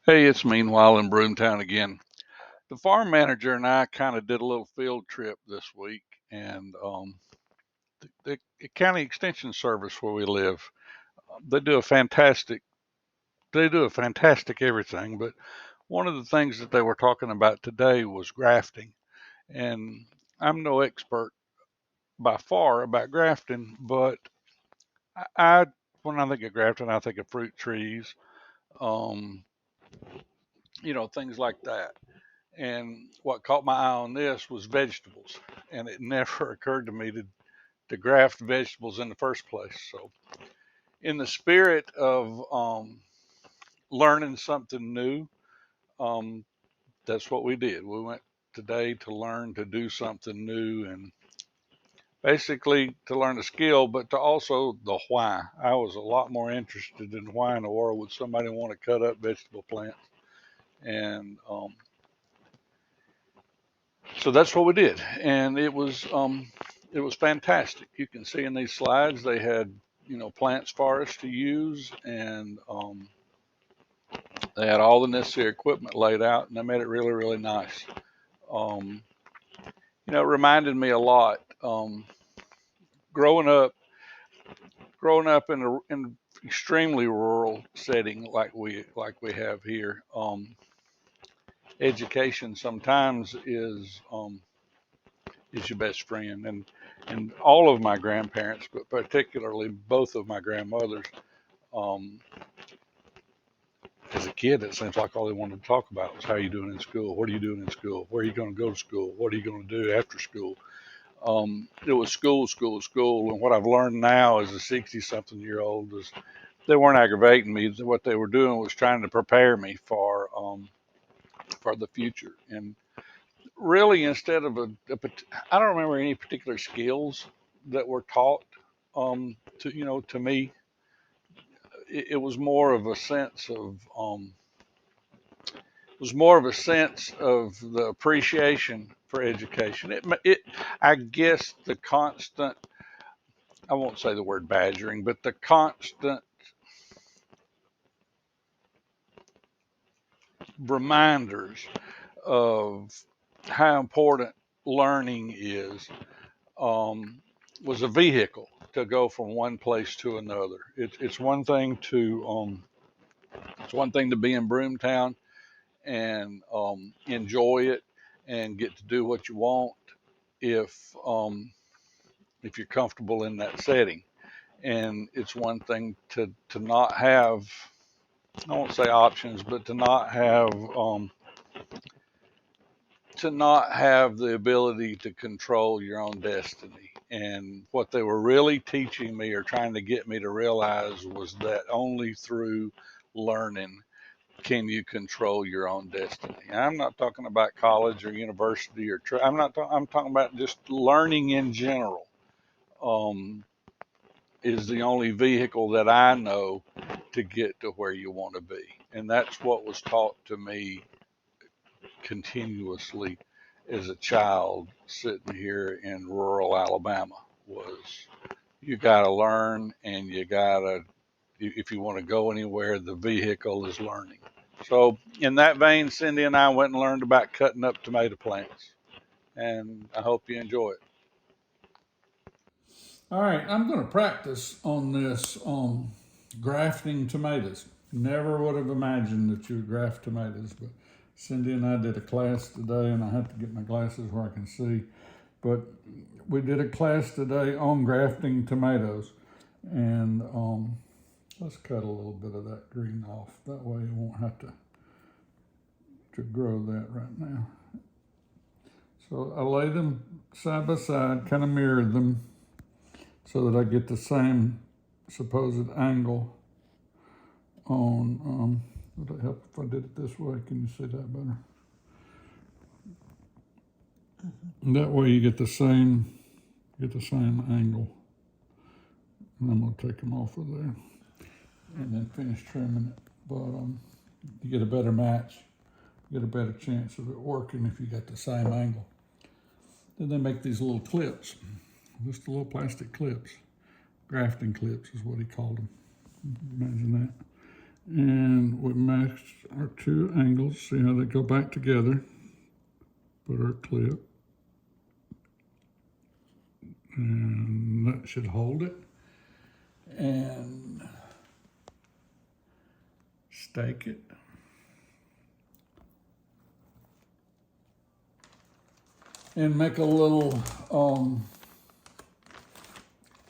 Hey, it's Meanwhile in Broomtown again. The farm manager and I kind of did a little field trip this week, and the county extension service where we live, they do a fantastic they do a fantastic everything. But one of the things that they were talking about today was grafting, and I'm no expert by far about grafting, but I when I think of grafting, I think of fruit trees, um, things like that. And what caught my eye on this was vegetables. And it never occurred to me to graft vegetables in the first place. So, in the spirit of learning something new, um, that's what we did. We went today to learn to do something new and basically to learn a skill, but to also the why. I was a lot more interested in why in the world would somebody want to cut up vegetable plants. And so that's what we did, and it was fantastic. You can see in these slides they had plants for us to use, and they had all the necessary equipment laid out, and they made it really nice. Um, it reminded me a lot growing up in in extremely rural setting like we have here. Education sometimes is your best friend. And all of my grandparents, but particularly both of my grandmothers, um, as a kid, it seems like all they wanted to talk about was how are you doing in school? What are you doing in school? Where are you going to go to school? What are you going to do after school? It was school. And what I've learned now as a 60-something-year-old is they weren't aggravating me. What they were doing was trying to prepare me for the future. And really, instead of I don't remember any particular skills that were taught to me. It was more of a sense of the appreciation for education. I guess the constant, I won't say the word badgering, but the constant reminders of how important learning is, um, was a vehicle to go from one place to another. It's one thing to be in Broomtown and enjoy it and get to do what you want if um, if you're comfortable in that setting. And it's one thing to not have, I won't say options, but to not have the ability to control your own destiny. And what they were really teaching me or trying to get me to realize was that only through learning can you control your own destiny. I'm not talking about college or university I'm not. I'm talking about just learning in general. Um, is the only vehicle that I know to get to where you want to be, and that's what was taught to me continuously as a child sitting here in rural Alabama. Was you got to learn, and you got to, if you want to go anywhere, the vehicle is learning. So, in that vein, Cindy and I went and learned about cutting up tomato plants, and I hope you enjoy it. All right, I'm going to practice on this grafting tomatoes. Never would have imagined that you would graft tomatoes, but Cindy and I did a class today, and I have to get my glasses where I can see. But we did a class today on grafting tomatoes, and let's cut a little bit of that green off. That way you won't have to grow that right now. So I lay them side by side, kind of mirrored them so that I get the same supposed angle on, would it help if I did it this way? Can you see that better? And that way you get the same angle. And I'm gonna take them off of there and then finish trimming it. But you get a better match, you get a better chance of it working if you got the same angle. Then they make these little clips, just little plastic clips. Grafting clips is what he called them. Imagine that. And we matched our two angles. See how they go back together. Put our clip. And that should hold it. And stake it. And make a little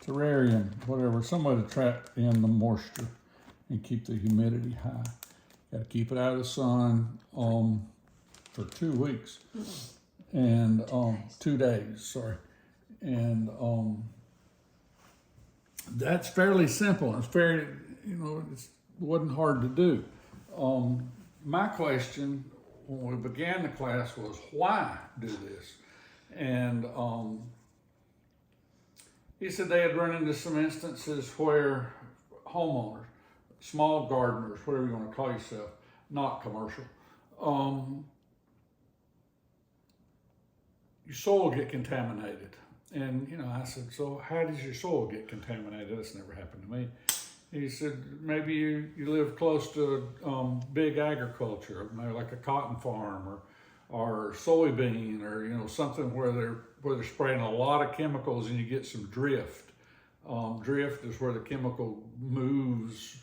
terrarium, whatever, some way to trap in the moisture and keep the humidity high. Got to keep it out of the sun for 2 weeks and 2 days, sorry. And that's fairly simple. It's very, it wasn't hard to do. My question when we began the class was, why do this? And he said they had run into some instances where homeowners, small gardeners, whatever you want to call yourself, not commercial, your soil get contaminated. And, I said, so how does your soil get contaminated? That's never happened to me. He said, maybe you live close to big agriculture, maybe like a cotton farm or soybean or, something where they're spraying a lot of chemicals and you get some drift. Drift is where the chemical moves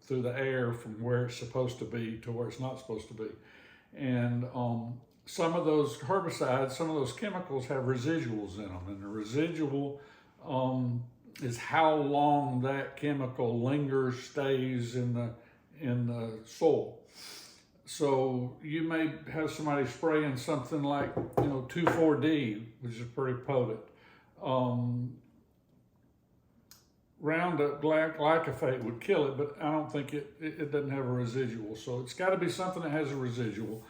through the air from where it's supposed to be to where it's not supposed to be. And some of those herbicides, some of those chemicals have residuals in them, and the residual is how long that chemical lingers, stays in the soil. So you may have somebody spraying something like 2,4-D, which is pretty potent. Roundup glyphosate would kill it, but I don't think it doesn't have a residual. So it's got to be something that has a residual.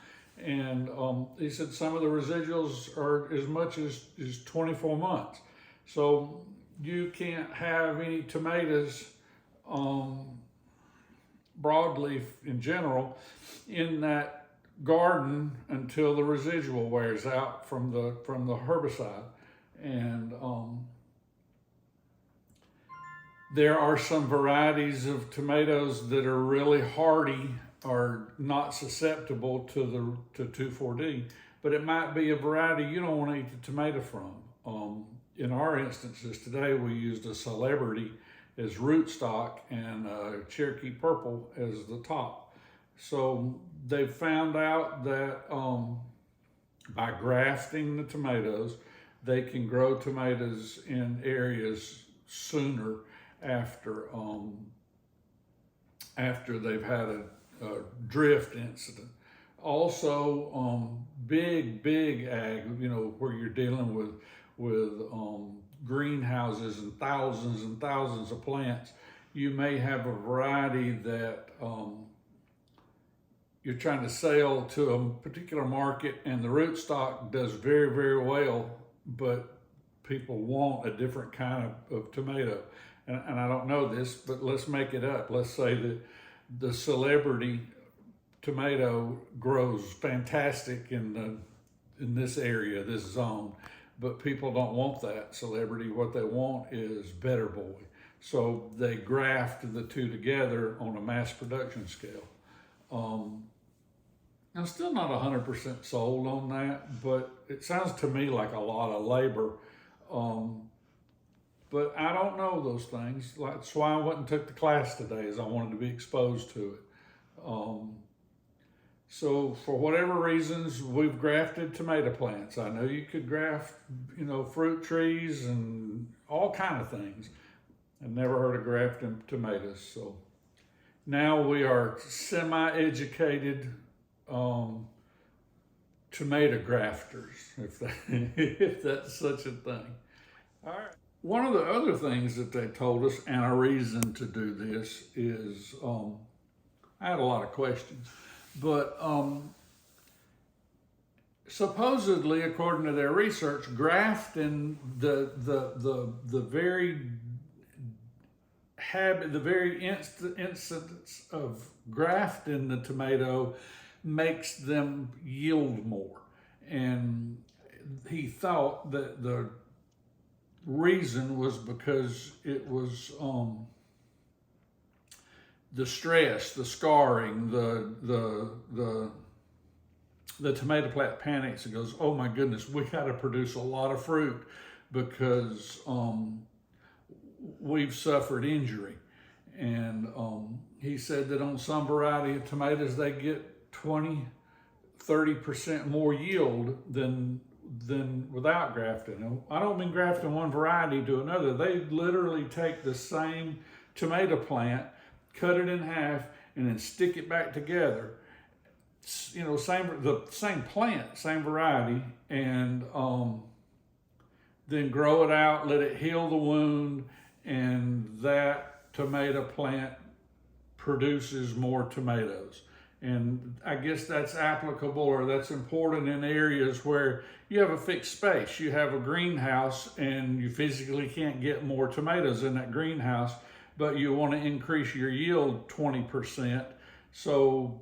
And he said some of the residuals are as much as 24 months. So you can't have any tomatoes, broadleaf in general, in that garden until the residual wears out from the herbicide. And there are some varieties of tomatoes that are really hardy, are not susceptible to 2,4-D, but it might be a variety you don't want to eat the tomato from. In our instances today, we used a Celebrity as rootstock and Cherokee Purple as the top. So they found out that by grafting the tomatoes, they can grow tomatoes in areas sooner after they've had a drift incident. Also, big ag, where you're dealing with greenhouses and thousands of plants, you may have a variety that you're trying to sell to a particular market, and the rootstock does very well, but people want a different kind of tomato. And I don't know this, but let's make it up. Let's say that the Celebrity tomato grows fantastic in this area, this zone, but people don't want that Celebrity. What they want is Better Boy. So they graft the two together on a mass production scale. I'm still not 100% sold on that, but it sounds to me like a lot of labor. But I don't know those things. That's why I went and took the class today, is I wanted to be exposed to it. So for whatever reasons, we've grafted tomato plants. I know you could graft, fruit trees and all kind of things. I've never heard of grafting tomatoes. So now we are semi-educated tomato grafters, if that's such a thing. All right. One of the other things that they told us, and a reason to do this, is I had a lot of questions, but supposedly, according to their research, grafting the very instance of grafting the tomato makes them yield more. And he thought that the reason was because it was the stress, the scarring, the tomato plant panics and goes, "Oh my goodness, we got to produce a lot of fruit because we've suffered injury." And he said that on some variety of tomatoes, they get 20-30% more yield than without grafting. I don't mean grafting one variety to another. They literally take the same tomato plant, cut it in half, and then stick it back together. The same plant, same variety, and then grow it out, let it heal the wound, and that tomato plant produces more tomatoes. And I guess that's applicable, or that's important in areas where you have a fixed space. You have a greenhouse and you physically can't get more tomatoes in that greenhouse, but you want to increase your yield 20%. So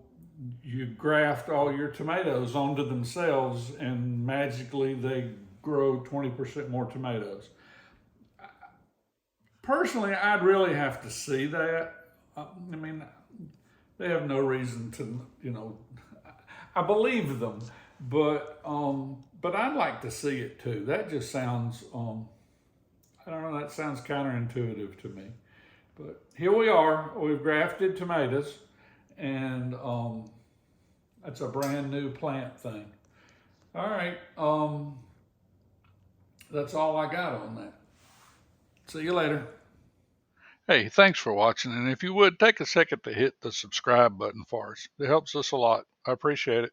you graft all your tomatoes onto themselves and magically they grow 20% more tomatoes. Personally, I'd really have to see that. I mean, they have no reason to, I believe them, but I'd like to see it too. That just sounds, I don't know, that sounds counterintuitive to me. But here we are. We've grafted tomatoes, and that's a brand new plant thing. All right, that's all I got on that. See you later. Hey, thanks for watching, and if you would, take a second to hit the subscribe button for us. It helps us a lot. I appreciate it.